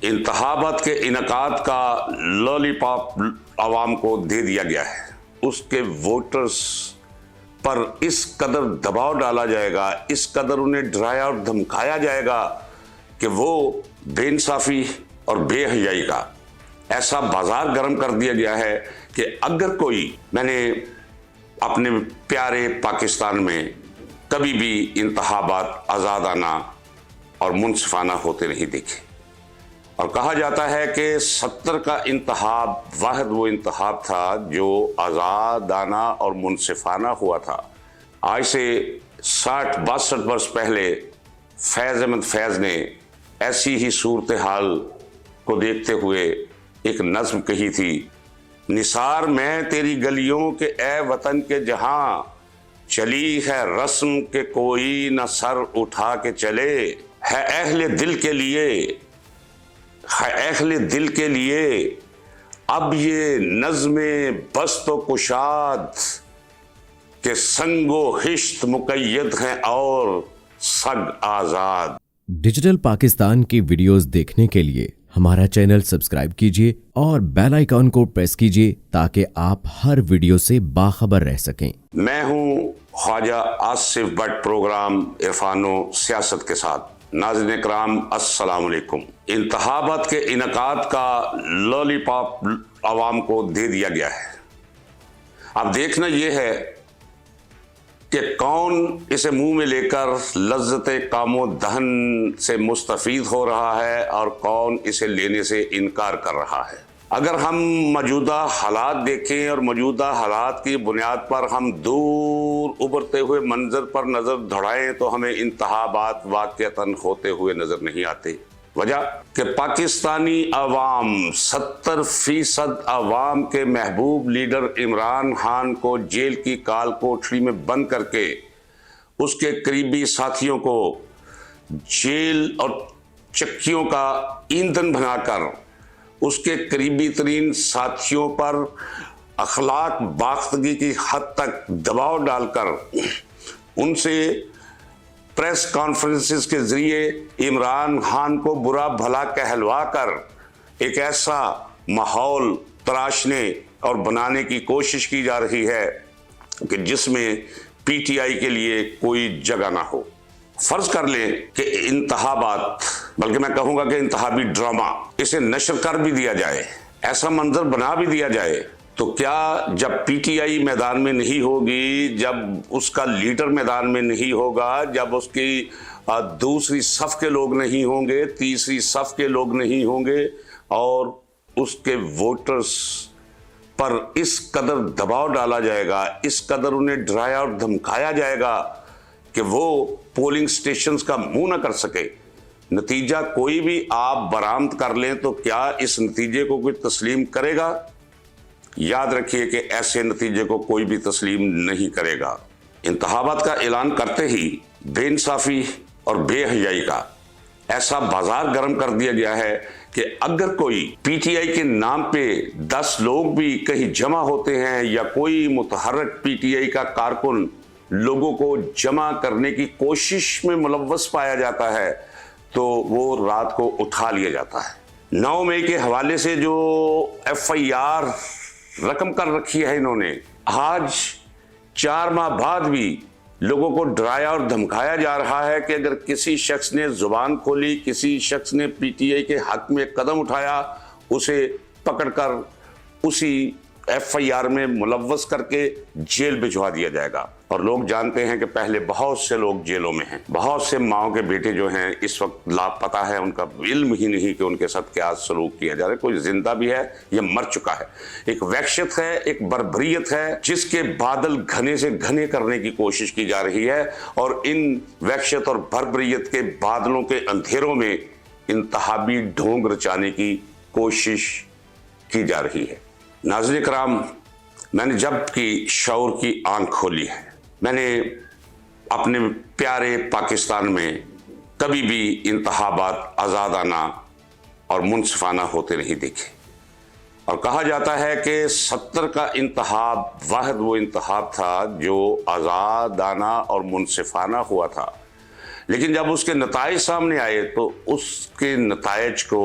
انتخابات کے انعقاد کا لولی پاپ عوام کو دے دیا گیا ہے، اس کے ووٹرز پر اس قدر دباؤ ڈالا جائے گا، اس قدر انہیں ڈرایا اور دھمکایا جائے گا کہ وہ بے انصافی اور بے حیائی کا ایسا بازار گرم کر دیا گیا ہے کہ اگر کوئی، میں نے اپنے پیارے پاکستان میں کبھی بھی انتخابات آزادانہ اور منصفانہ ہوتے نہیں دیکھے، اور کہا جاتا ہے کہ 70 کا انتخاب واحد وہ انتخاب تھا جو آزادانہ اور منصفانہ ہوا تھا۔ آج سے 62 برس پہلے فیض احمد فیض نے ایسی ہی صورتحال کو دیکھتے ہوئے ایک نظم کہی تھی، نثار میں تیری گلیوں کے اے وطن کے جہاں، چلی ہے رسم کہ کوئی نہ سر اٹھا کے چلے، ہے اہل دل کے لیے، ہے اہل دل کے لیے اب یہ نظم بست و کشاد، کہ سنگ و ہشت مقید ہیں اور سگ آزاد۔ ڈیجیٹل پاکستان کی ویڈیوز دیکھنے کے لیے ہمارا چینل سبسکرائب کیجیے اور بیل آئیکن کو پریس کیجیے تاکہ آپ ہر ویڈیو سے باخبر رہ سکیں۔ میں ہوں خواجہ آصف بٹ، پروگرام عرفان و سیاست کے ساتھ۔ ناظرین اکرام السلام علیکم۔ انتخابات کے انعقاد کا لولی پاپ عوام کو دے دیا گیا ہے۔ اب دیکھنا یہ ہے کہ کون اسے منہ میں لے کر لذت کام و دہن سے مستفید ہو رہا ہے اور کون اسے لینے سے انکار کر رہا ہے۔ اگر ہم موجودہ حالات دیکھیں اور موجودہ حالات کی بنیاد پر ہم دور ابھرتے ہوئے منظر پر نظر دوڑائیں تو ہمیں انتخابات واقعتاً ہوتے ہوئے نظر نہیں آتے۔ وجہ کہ پاکستانی عوام 70% عوام کے محبوب لیڈر عمران خان کو جیل کی کال کوٹری میں بند کر کے اس کے قریبی ساتھیوں کو جیل اور چکیوں کا ایندھن بنا کر اس کے قریبی ترین ساتھیوں پر اخلاق باختگی کی حد تک دباؤ ڈال کر ان سے پریس کانفرنسز کے ذریعے عمران خان کو برا بھلا کہلوا کر ایک ایسا ماحول تراشنے اور بنانے کی کوشش کی جا رہی ہے کہ جس میں پی ٹی آئی کے لیے کوئی جگہ نہ ہو۔ فرض کر لیں کہ انتخابات، بلکہ میں کہوں گا کہ انتخابی ڈرامہ، اسے نشر کر بھی دیا جائے، ایسا منظر بنا بھی دیا جائے، تو کیا جب پی ٹی آئی میدان میں نہیں ہوگی، جب اس کا لیڈر میدان میں نہیں ہوگا، جب اس کی دوسری صف کے لوگ نہیں ہوں گے، تیسری صف کے لوگ نہیں ہوں گے، اور اس کے ووٹرز پر اس قدر دباؤ ڈالا جائے گا، اس قدر انہیں ڈرایا اور دھمکایا جائے گا کہ وہ پولنگ سٹیشنز کا منہ نہ کر سکے، نتیجہ کوئی بھی آپ برآمد کر لیں تو کیا اس نتیجے کو کوئی تسلیم کرے گا؟ یاد رکھیے کہ ایسے نتیجے کو کوئی بھی تسلیم نہیں کرے گا۔ انتخابات کا اعلان کرتے ہی بے انصافی اور بے حیائی کا ایسا بازار گرم کر دیا گیا ہے کہ اگر کوئی پی ٹی آئی کے نام پہ 10 لوگ بھی کہیں جمع ہوتے ہیں یا کوئی متحرک پی ٹی آئی کا کارکن لوگوں کو جمع کرنے کی کوشش میں ملوث پایا جاتا ہے تو وہ رات کو اٹھا لیا جاتا ہے۔ 9 مئی کے حوالے سے جو ایف آئی آر رقم کر رکھی ہے انہوں نے، آج 4 ماہ بعد بھی لوگوں کو ڈرایا اور دھمکایا جا رہا ہے کہ اگر کسی شخص نے زبان کھولی، کسی شخص نے پی ٹی آئی کے حق میں قدم اٹھایا، اسے پکڑ کر اسی ایف آئی آر میں ملوث کر کے جیل بھجوا دیا جائے گا۔ اور لوگ جانتے ہیں کہ پہلے بہت سے لوگ جیلوں میں ہیں، بہت سے ماؤں کے بیٹے جو ہیں اس وقت لاپتہ ہے، ان کا علم ہی نہیں کہ ان کے ساتھ کیا سلوک کیا جا رہا ہے، کوئی زندہ بھی ہے یا مر چکا ہے۔ ایک وحشت ہے، ایک بربریت ہے جس کے بادل گھنے سے گھنے کرنے کی کوشش کی جا رہی ہے، اور ان وحشت اور بربریت کے بادلوں کے اندھیروں میں انتخابی ڈھونگ رچانے کی کوشش کی جا رہی ہے۔ ناظرین کرام، میں نے جب کی شعور کی آنکھ کھولی ہے، میں نے اپنے پیارے پاکستان میں کبھی بھی انتخابات آزادانہ اور منصفانہ ہوتے نہیں دیکھے، اور کہا جاتا ہے کہ 70 کا انتخاب واحد وہ انتخاب تھا جو آزادانہ اور منصفانہ ہوا تھا، لیکن جب اس کے نتائج سامنے آئے تو اس کے نتائج کو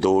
2